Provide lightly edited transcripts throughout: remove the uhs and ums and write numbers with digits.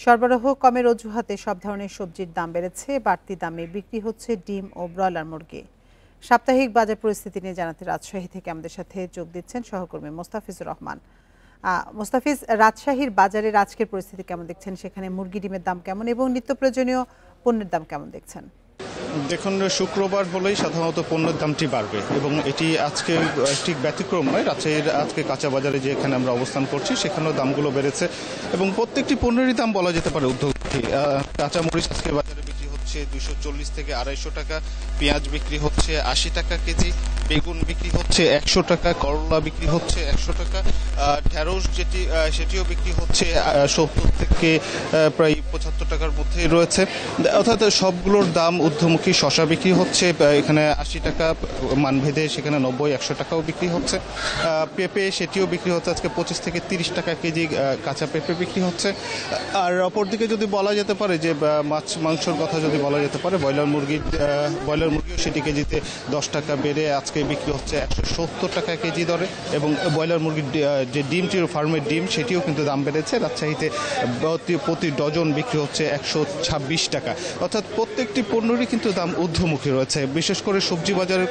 সরবরাহ কমের অজুহাতে সব ধরনের সবজির দাম বেড়েছে। বাড়তি দামে বিক্রি হচ্ছে ডিম ও ব্রয়লার মুরগি। সাপ্তাহিক বাজার পরিস্থিতি নিয়ে জানাতে রাজশাহী থেকে আমাদের সাথে যোগ দিচ্ছেন সহকর্মী মোস্তাফিজুর রহমান। মোস্তাফিজ, রাজশাহীর বাজারের আজকের পরিস্থিতি কেমন দেখছেন? সেখানে মুরগি ডিমের দাম কেমন এবং নিত্য প্রয়োজনীয় পণ্যের দাম কেমন দেখছেন? দেখুন, শুক্রবার হলেই সাধারণত পণ্যের দামটি বাড়বে এবং এটি আজকে ঠিক ব্যতিক্রম নয়। রাজশাহীর আজকে কাঁচা বাজারে যেখানে আমরা অবস্থান করছি সেখানেও দামগুলো বেড়েছে এবং প্রত্যেকটি পণ্যেরই দাম বলা যেতে পারে ঊর্ধ্বমুখী। কাঁচা মরিচ আজকে বাজারে বিক্রি হচ্ছে 240 থেকে 250 টাকা, পেঁয়াজ বিক্রি হচ্ছে 80 টাকা কেজি, বেগুন বিক্রি হচ্ছে 100 টাকা, করলা বিক্রি হচ্ছে 100 টাকা, ঢেঁড়স সেটিও বিক্রি হচ্ছে 70 থেকে প্রায় 75 টাকার মধ্যেই রয়েছে। অর্থাৎ সবগুলোর দাম ঊর্ধ্বমুখী। শশা বিক্রি হচ্ছে এখানে 80 টাকা মানভেদে, সেখানে 90-100 টাকাও বিক্রি হচ্ছে। পেঁপে সেটিও বিক্রি হচ্ছে আজকে 25 থেকে 30 টাকা কেজি কাঁচা পেঁপে বিক্রি হচ্ছে। আর অপরদিকে যদি বলা যেতে পারে যে মাছ মাংসর কথা যদি বলা যেতে পারে, ব্রয়লার মুরগিও সেটি কেজিতে 10 টাকা বেড়ে আজকে বিক্রি হচ্ছে 170 টাকা কেজি দরে এবং ব্রয়লার মুরগির যে ডিমটির ফার্মের ডিম সেটিও কিন্তু দাম বেড়েছে। রাজশাহীতে প্রতি ডজন বিক্রি হচ্ছে 126 টাকা। অর্থাৎ প্রত্যেকটি পণ্যেরই কিন্তু দাম ঊর্ধ্বমুখী রয়েছে। বিশেষ করে সবজি বাজারের,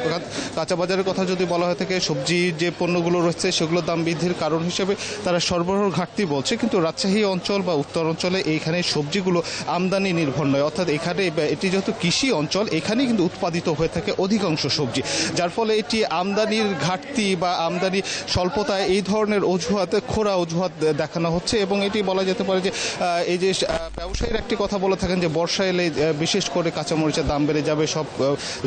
কাঁচা বাজারের কথা যদি বলা হয়ে থাকে, সবজি যে পণ্যগুলো রয়েছে সেগুলোর দাম বৃদ্ধির কারণ হিসেবে তারা সরবরাহ ঘাটতি বলছে। কিন্তু রাজশাহী অঞ্চল বা উত্তর অঞ্চলে এইখানে সবজিগুলো আমদানি নির্ভর নয়। অর্থাৎ এখানে এটি যেহেতু কৃষি অঞ্চল, এখানেই কিন্তু উৎপাদিত হয়ে থাকে অধিকাংশ সবজি, যার ফলে এটি আমদানির ঘাটতি বা আমদানি স্বল্পতায় এই ধরনের খোরা অজুহাত দেখানো হচ্ছে। এবং এটি বলা যেতে পারে যে এই যে ব্যবসায়ীর একটি কথা বলে থাকেন যে বর্ষা এলে বিশেষ করে কাঁচামরিচের দাম বেড়ে যাবে, সব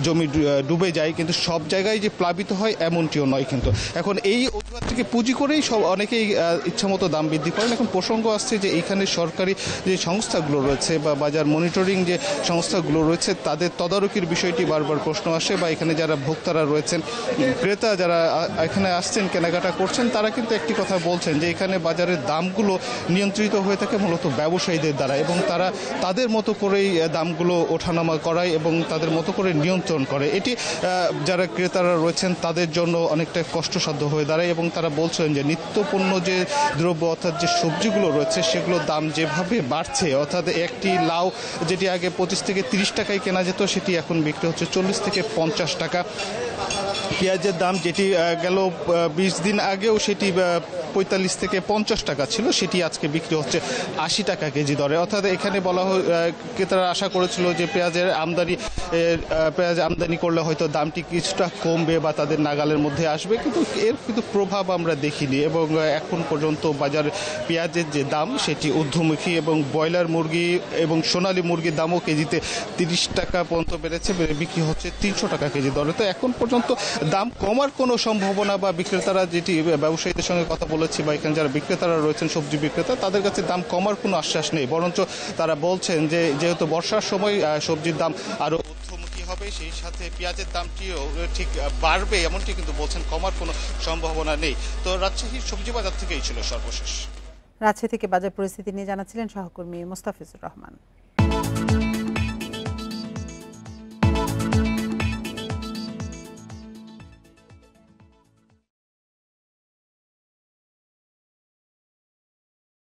জমি ডুবে যায়, কিন্তু সব জায়গায় যে প্লাবিত হয় এমনটিও নয়। কিন্তু এখন এই অজুহাতটিকে পুঁজি করেই অনেকেই ইচ্ছামতো দাম বৃদ্ধি করেন। এখন প্রসঙ্গ আসছে যে এইখানে সরকারি যে সংস্থাগুলো রয়েছে বা বাজার মনিটরিং যে সংস্থাগুলো রয়েছে তাদের তদারকির বিষয়টি বারবার প্রশ্ন আসে, বা এখানে যারা ভোক্তারা রয়েছেন, ক্রেতা যারা এখানে আসছেন কেনাকাটা করছেন, তারা কিন্তু একটি কথা বলছেন যে এখানে বাজারের দামগুলো নিয়ন্ত্রিত হয়ে থাকে মূলত ব্যবসায়ীদের দ্বারা এবং তারা তাদের মতো করেই দামগুলো ওঠানামা করায় এবং তাদের মতো করে নিয়ন্ত্রণ করে। এটি যারা ক্রেতারা রয়েছেন তাদের জন্য অনেকটা কষ্টসাধ্য হয়ে দাঁড়ায় এবং তারা বলছেন যে নিত্যপণ্য যে দ্রব্য অর্থাৎ যে সবজিগুলো রয়েছে সেগুলোর দাম যেভাবে বাড়ছে, অর্থাৎ একটি লাউ যেটি আগে 25 থেকে 30 টাকায় কেনা যেত সেটি এখন বিক্রি হচ্ছে 40 থেকে 50 টাকা। পেঁয়াজের দাম যেটি গেল 20 দিন আগেও সেটি 45 থেকে 50 টাকা ছিল, সেটি আজকে বিক্রি হচ্ছে 80 টাকা কেজি দরে। অর্থাৎ এখানে বলা হয় ক্রেতারা আশা করেছিল যে পেঁয়াজ আমদানি করলে হয়তো দামটি কিছুটা কমবে বা তাদের নাগালের মধ্যে আসবে, কিন্তু এর কিন্তু প্রভাব আমরা দেখিনি এবং এখন পর্যন্ত বাজারে পেঁয়াজের যে দাম সেটি ঊর্ধ্বমুখী এবং ব্রয়লার মুরগি এবং সোনালী মুরগির দামও কেজিতে 30 টাকা পর্যন্ত বেড়েছে, বিক্রি হচ্ছে 300 টাকা কেজি দরে। তো এখন পর্যন্ত দাম কমার কোনো সম্ভাবনা বা বিক্রেতারা যেটি ব্যবসায়ীদের সঙ্গে কথা বলেছি বা এখানে যারা বিক্রেতারা রয়েছেন সবজি বিক্রেতা, তাদের কাছে দাম কমার কোনো আশ্বাস নেই, বরঞ্চ তারা বলছেন যে যেহেতু বর্ষার সময় সবজির দাম আরো ঊর্ধ্বমুখী হবে, সেই সাথে পেঁয়াজের দামটিও ঠিক বাড়বে এমনটি কিন্তু বলছেন, কমার কোনো সম্ভাবনা নেই। তো রাজশাহীর সবজি বাজার থেকেই ছিল সর্বশেষ। রাজশাহী থেকে বাজার পরিস্থিতি নিয়ে জানাচ্ছিলেন সহকর্মী মোস্তাফিজুর রহমান।